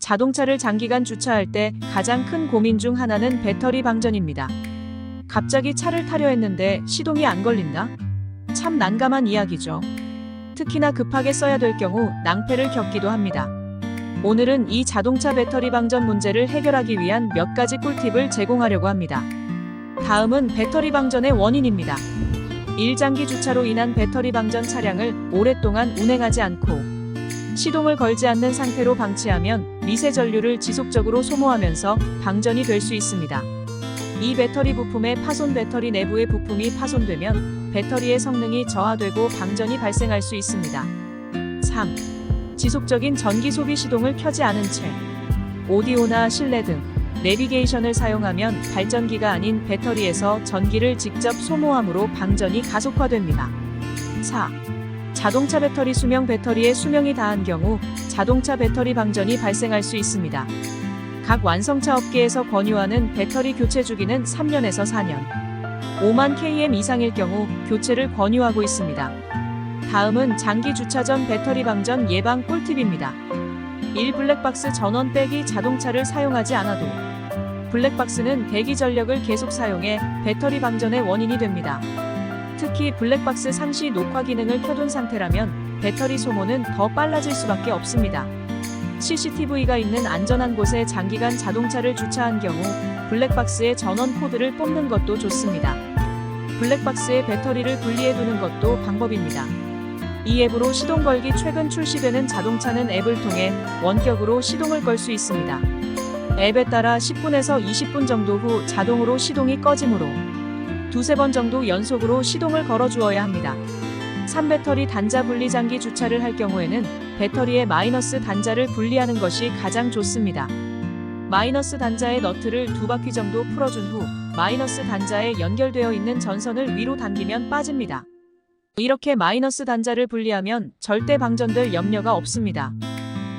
자동차를 장기간 주차할 때 가장 큰 고민 중 하나는 배터리 방전입니다. 갑자기 차를 타려 했는데 시동이 안 걸린다? 참 난감한 이야기죠. 특히나 급하게 써야 될 경우 낭패를 겪기도 합니다. 오늘은 이 자동차 배터리 방전 문제를 해결하기 위한 몇 가지 꿀팁을 제공하려고 합니다. 다음은 배터리 방전의 원인입니다. 일장기 주차로 인한 배터리 방전 차량을 오랫동안 운행하지 않고 시동을 걸지 않는 상태로 방치하면 미세 전류를 지속적으로 소모하면서 방전이 될 수 있습니다. 이 배터리 부품의 파손 배터리 내부의 부품이 파손되면 배터리의 성능이 저하되고 방전이 발생할 수 있습니다. 3. 지속적인 전기 소비 시동을 켜지 않은 채 오디오나 실내 등 내비게이션을 사용하면 발전기가 아닌 배터리에서 전기를 직접 소모함으로 방전이 가속화됩니다. 4. 자동차 배터리 수명 배터리의 수명이 다한 경우 자동차 배터리 방전이 발생할 수 있습니다. 각 완성차 업계에서 권유하는 배터리 교체 주기는 3년에서 4년, 5만 km 이상일 경우 교체를 권유하고 있습니다. 다음은 장기 주차 전 배터리 방전 예방 꿀팁입니다. 1. 블랙박스 전원 빼기 자동차를 사용하지 않아도 블랙박스는 대기 전력을 계속 사용해 배터리 방전의 원인이 됩니다. 특히 블랙박스 상시 녹화 기능을 켜둔 상태라면 배터리 소모는 더 빨라질 수밖에 없습니다. CCTV가 있는 안전한 곳에 장기간 자동차를 주차한 경우 블랙박스의 전원 코드를 뽑는 것도 좋습니다. 블랙박스의 배터리를 분리해두는 것도 방법입니다. 이 앱으로 시동 걸기 최근 출시되는 자동차는 앱을 통해 원격으로 시동을 걸 수 있습니다. 앱에 따라 10분에서 20분 정도 후 자동으로 시동이 꺼지므로 두세 번 정도 연속으로 시동을 걸어주어야 합니다. 3. 배터리 단자 분리 장기 주차를 할 경우에는 배터리의 마이너스 단자를 분리하는 것이 가장 좋습니다. 마이너스 단자의 너트를 2바퀴 정도 풀어준 후 마이너스 단자에 연결되어 있는 전선을 위로 당기면 빠집니다. 이렇게 마이너스 단자를 분리하면 절대 방전될 염려가 없습니다.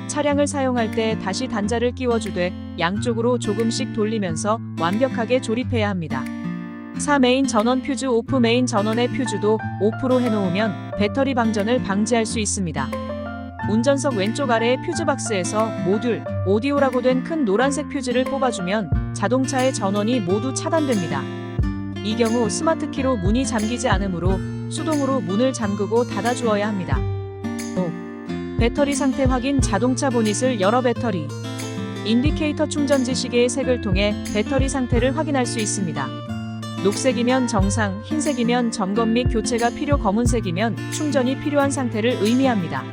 차량을 사용할 때 다시 단자를 끼워주되 양쪽으로 조금씩 돌리면서 완벽하게 조립해야 합니다. 4. 메인 전원 퓨즈 오프 메인 전원의 퓨즈도 오프로 해놓으면 배터리 방전을 방지할 수 있습니다. 운전석 왼쪽 아래의 퓨즈 박스에서 모듈, 오디오라고 된 큰 노란색 퓨즈를 뽑아주면 자동차의 전원이 모두 차단됩니다. 이 경우 스마트키로 문이 잠기지 않으므로 수동으로 문을 잠그고 닫아주어야 합니다. 5. 배터리 상태 확인 자동차 보닛을 열어 배터리 인디케이터 충전지 시계의 색을 통해 배터리 상태를 확인할 수 있습니다. 녹색이면 정상, 흰색이면 점검 및 교체가 필요, 검은색이면 충전이 필요한 상태를 의미합니다.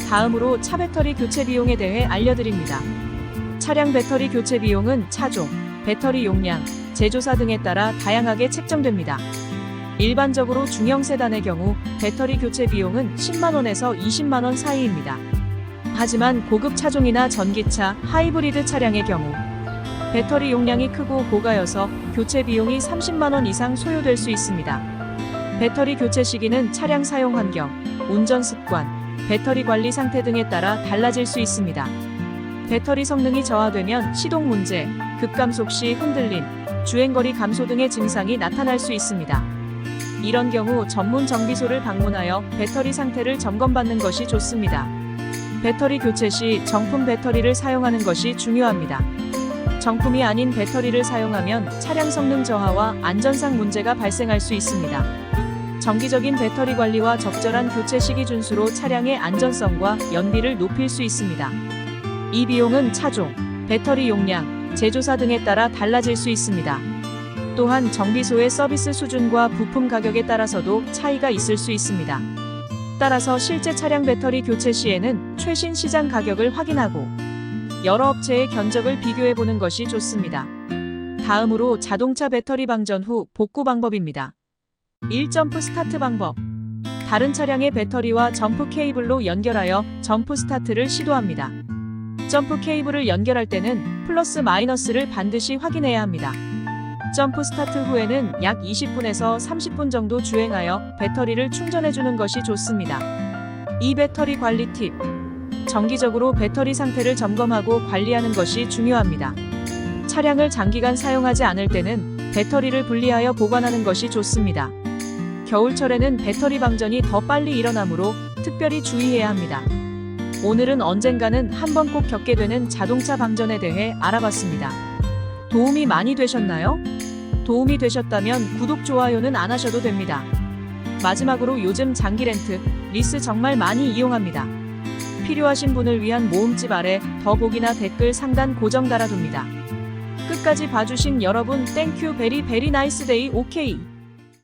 다음으로 차 배터리 교체 비용에 대해 알려드립니다. 차량 배터리 교체 비용은 차종, 배터리 용량, 제조사 등에 따라 다양하게 책정됩니다. 일반적으로 중형 세단의 경우 배터리 교체 비용은 10만원에서 20만원 사이입니다. 하지만 고급 차종이나 전기차, 하이브리드 차량의 경우 배터리 용량이 크고 고가여서 교체 비용이 30만원 이상 소요될 수 있습니다. 배터리 교체 시기는 차량 사용 환경, 운전 습관, 배터리 관리 상태 등에 따라 달라질 수 있습니다. 배터리 성능이 저하되면 시동 문제, 급감속 시 흔들림, 주행거리 감소 등의 증상이 나타날 수 있습니다. 이런 경우 전문 정비소를 방문하여 배터리 상태를 점검받는 것이 좋습니다. 배터리 교체 시 정품 배터리를 사용하는 것이 중요합니다. 정품이 아닌 배터리를 사용하면 차량 성능 저하와 안전상 문제가 발생할 수 있습니다. 정기적인 배터리 관리와 적절한 교체 시기 준수로 차량의 안전성과 연비를 높일 수 있습니다. 이 비용은 차종, 배터리 용량, 제조사 등에 따라 달라질 수 있습니다. 또한 정비소의 서비스 수준과 부품 가격에 따라서도 차이가 있을 수 있습니다. 따라서 실제 차량 배터리 교체 시에는 최신 시장 가격을 확인하고 여러 업체의 견적을 비교해보는 것이 좋습니다. 다음으로 자동차 배터리 방전 후 복구 방법입니다. 1. 점프 스타트 방법. 다른 차량의 배터리와 점프 케이블로 연결하여 점프 스타트를 시도합니다. 점프 케이블을 연결할 때는 플러스 마이너스를 반드시 확인해야 합니다. 점프 스타트 후에는 약 20분에서 30분 정도 주행하여 배터리를 충전해주는 것이 좋습니다. 2. 배터리 관리 팁. 정기적으로 배터리 상태를 점검하고 관리하는 것이 중요합니다. 차량을 장기간 사용하지 않을 때는 배터리를 분리하여 보관하는 것이 좋습니다. 겨울철에는 배터리 방전이 더 빨리 일어나므로 특별히 주의해야 합니다. 오늘은 언젠가는 한 번 꼭 겪게 되는 자동차 방전에 대해 알아봤습니다. 도움이 많이 되셨나요? 도움이 되셨다면 구독, 좋아요는 안 하셔도 됩니다. 마지막으로 요즘 장기 렌트, 리스 정말 많이 이용합니다. 필요하신 분을 위한 모음집 아래 더보기나 댓글 상단 고정 달아둡니다. 끝까지 봐주신 여러분 땡큐 베리 베리 나이스 데이. 오케이.